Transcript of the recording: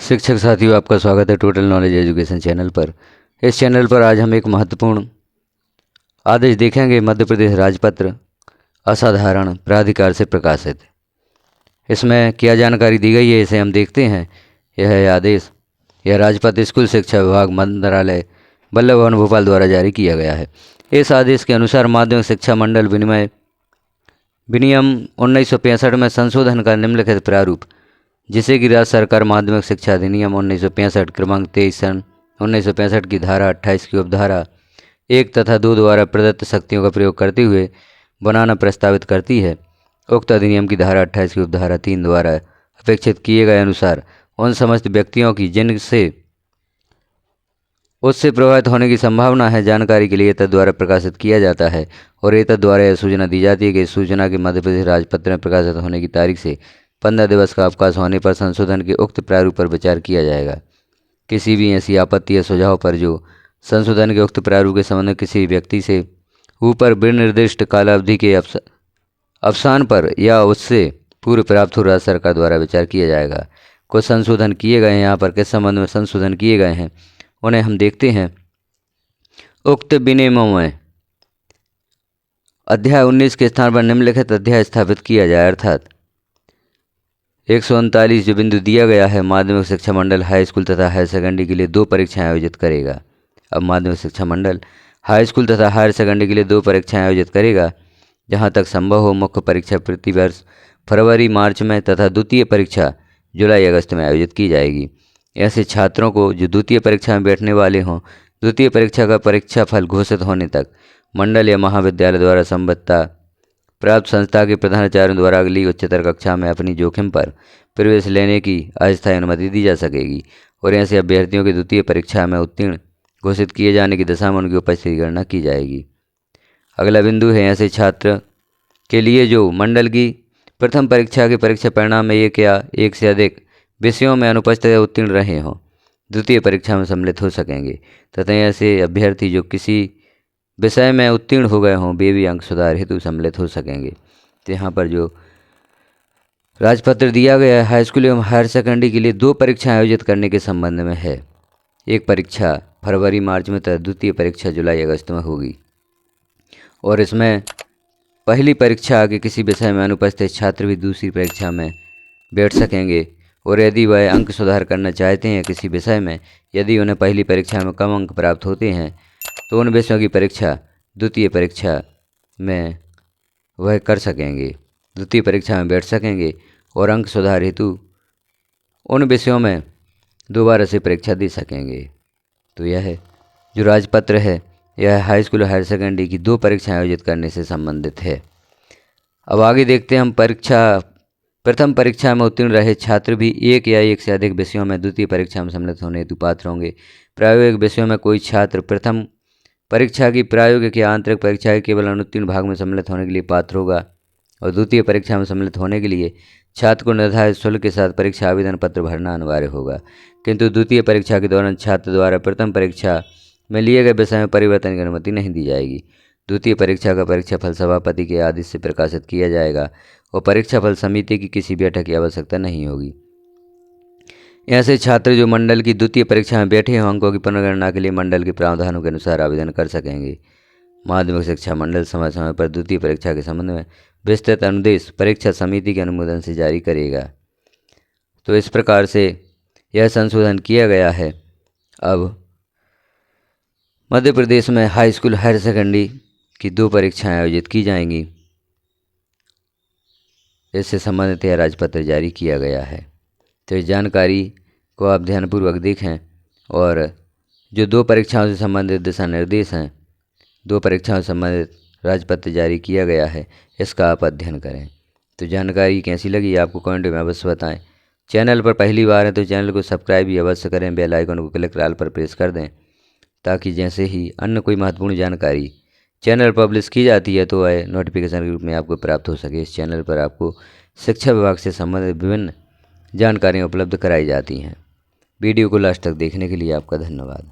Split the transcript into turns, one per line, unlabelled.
शिक्षक साथियों, आपका स्वागत है टोटल नॉलेज एजुकेशन चैनल पर। इस चैनल पर आज हम एक महत्वपूर्ण आदेश देखेंगे। मध्य प्रदेश राजपत्र असाधारण प्राधिकार से प्रकाशित। इसमें क्या जानकारी दी गई है, इसे हम देखते हैं। यह है आदेश। यह राजपत्र स्कूल शिक्षा विभाग मंत्रालय बल्लभ भवन भोपाल द्वारा जारी किया गया है। इस आदेश के अनुसार माध्यमिक शिक्षा मंडल विनियम 1965 में संशोधन का निम्नलिखित प्रारूप, जिसे कि राज्य सरकार माध्यमिक शिक्षा अधिनियम 1965 क्रमांक 23 सन 1965 की धारा 28 की उपधारा 1 तथा 2 द्वारा प्रदत्त शक्तियों का प्रयोग करते हुए बनाना प्रस्तावित करती है। उक्त अधिनियम की धारा 28 की उपधारा 3 द्वारा अपेक्षित किए गए अनुसार उन समस्त व्यक्तियों की जिनसे उससे प्रभावित होने की संभावना है, जानकारी के लिए एतद द्वारा प्रकाशित किया जाता है और एतद द्वारा यह सूचना दी जाती है कि इस सूचना के मध्य प्रदेश राजपत्र में प्रकाशित होने की तारीख से 15 दिवस का अवकाश होने पर संशोधन के उक्त प्रारूप पर विचार किया जाएगा। किसी भी ऐसी आपत्ति या सुझाव पर जो संशोधन के उक्त प्रारूप के संबंध में किसी व्यक्ति से ऊपर विनिर्दिष्ट कालावधि के अवसान पर या उससे पूर्व प्राप्त हो राज्य सरकार द्वारा विचार किया जाएगा। कुछ संशोधन किए गए हैं। यहाँ पर किस संबंध में संशोधन किए गए हैं उन्हें हम देखते हैं। उक्त विनियमों में अध्याय 19 के स्थान पर निम्नलिखित अध्याय स्थापित किया जाए, अर्थात 139 जो बिंदु दिया गया है, माध्यमिक शिक्षा मंडल हाई स्कूल तथा हायर सेकेंडरी के लिए 2 परीक्षाएं आयोजित करेगा। अब माध्यमिक शिक्षा मंडल हाई स्कूल तथा हायर सेकेंडरी के लिए 2 परीक्षाएं आयोजित करेगा। जहां तक संभव हो मुख्य परीक्षा प्रति वर्ष फरवरी मार्च में तथा द्वितीय परीक्षा जुलाई अगस्त में आयोजित की जाएगी। ऐसे छात्रों को जो द्वितीय परीक्षा में बैठने वाले हों, द्वितीय परीक्षा का परीक्षा फल घोषित होने तक मंडल या महाविद्यालय द्वारा संबद्धता प्राप्त संस्था के प्रधानाचार्यों द्वारा अगली उच्चतर कक्षा में अपनी जोखिम पर प्रवेश लेने की अस्थायी अनुमति दी जा सकेगी और ऐसे अभ्यर्थियों की द्वितीय परीक्षा में उत्तीर्ण घोषित किए जाने की दशा में उनकी उपस्थिति की गणना की जाएगी। अगला बिंदु है ऐसे छात्र के लिए जो मंडल की प्रथम परीक्षा के परीक्षा परिणाम में एक या एक से अधिक विषयों में अनुपस्थित या उत्तीर्ण रहे हों, द्वितीय परीक्षा में सम्मिलित हो सकेंगे तथा ऐसे अभ्यर्थी जो किसी विषय में उत्तीर्ण हो गए हों, वे भी अंक सुधार हेतु सम्मिलित हो सकेंगे। तो यहाँ पर जो राजपत्र दिया गया है हाई स्कूल एवं हायर सेकेंडरी के लिए 2 परीक्षाएं आयोजित करने के संबंध में है। एक परीक्षा फरवरी मार्च में तथा द्वितीय परीक्षा जुलाई अगस्त में होगी और इसमें पहली परीक्षा के किसी विषय में अनुपस्थित छात्र भी दूसरी परीक्षा में बैठ सकेंगे और यदि वह अंक सुधार करना चाहते हैं किसी विषय में, यदि उन्हें पहली परीक्षा में कम अंक प्राप्त होते हैं तो उन विषयों की परीक्षा द्वितीय परीक्षा में वह कर सकेंगे, द्वितीय परीक्षा में बैठ सकेंगे और अंक सुधार हेतु उन विषयों में दोबारा से परीक्षा दे सकेंगे। तो यह है जो राजपत्र है, यह हाई स्कूल और हायर सेकेंडरी की 2 परीक्षाएं आयोजित करने से संबंधित है। अब आगे देखते हैं हम प्रथम परीक्षा में उत्तीर्ण रहे छात्र भी एक या एक से अधिक विषयों में द्वितीय परीक्षा में सम्मिलित होने हेतु पात्र होंगे। प्रायोगिक विषयों में कोई छात्र प्रथम परीक्षा की प्रायोगिक या आंतरिक परीक्षा के केवल अनुत्तीर्ण भाग में सम्मिलित होने के लिए पात्र होगा और द्वितीय परीक्षा में सम्मिलित होने के लिए छात्र को निर्धारित शुल्क के साथ परीक्षा आवेदन पत्र भरना अनिवार्य होगा। किंतु द्वितीय परीक्षा के दौरान छात्र द्वारा प्रथम परीक्षा में लिए गए विषय में परिवर्तन की अनुमति नहीं दी जाएगी। द्वितीय परीक्षा का परीक्षा फल सभापति के आदेश से प्रकाशित किया जाएगा और परीक्षा फल समिति की किसी बैठक की आवश्यकता नहीं होगी। ऐसे छात्र जो मंडल की द्वितीय परीक्षा में बैठे हों, अंकों की पुनर्गणना के लिए मंडल के प्रावधानों के अनुसार आवेदन कर सकेंगे। माध्यमिक शिक्षा मंडल समय समय पर द्वितीय परीक्षा के संबंध में विस्तृत अनुदेश परीक्षा समिति के अनुमोदन से जारी करेगा। तो इस प्रकार से यह संशोधन किया गया है। अब मध्य प्रदेश में हाई स्कूल हायर सेकेंडरी की 2 परीक्षाएं आयोजित की जाएंगी। इससे संबंधित यह राजपत्र जारी किया गया है। तो इस जानकारी को आप ध्यानपूर्वक देखें और जो 2 परीक्षाओं से संबंधित दिशा निर्देश हैं, 2 परीक्षाओं से संबंधित राजपत्र जारी किया गया है, इसका आप अध्ययन करें। तो जानकारी कैसी लगी आपको कमेंट में अवश्य बताएं। चैनल पर पहली बार है तो चैनल को सब्सक्राइब भी अवश्य करें, बेल आइकन को क्लिक ऑल पर प्रेस कर दें ताकि जैसे ही अन्य कोई महत्वपूर्ण जानकारी चैनल पब्लिश की जाती है तो वह नोटिफिकेशन के रूप में आपको प्राप्त हो सके। इस चैनल पर आपको शिक्षा विभाग से संबंधित विभिन्न जानकारियाँ उपलब्ध कराई जाती हैं। वीडियो को लास्ट तक देखने के लिए आपका धन्यवाद।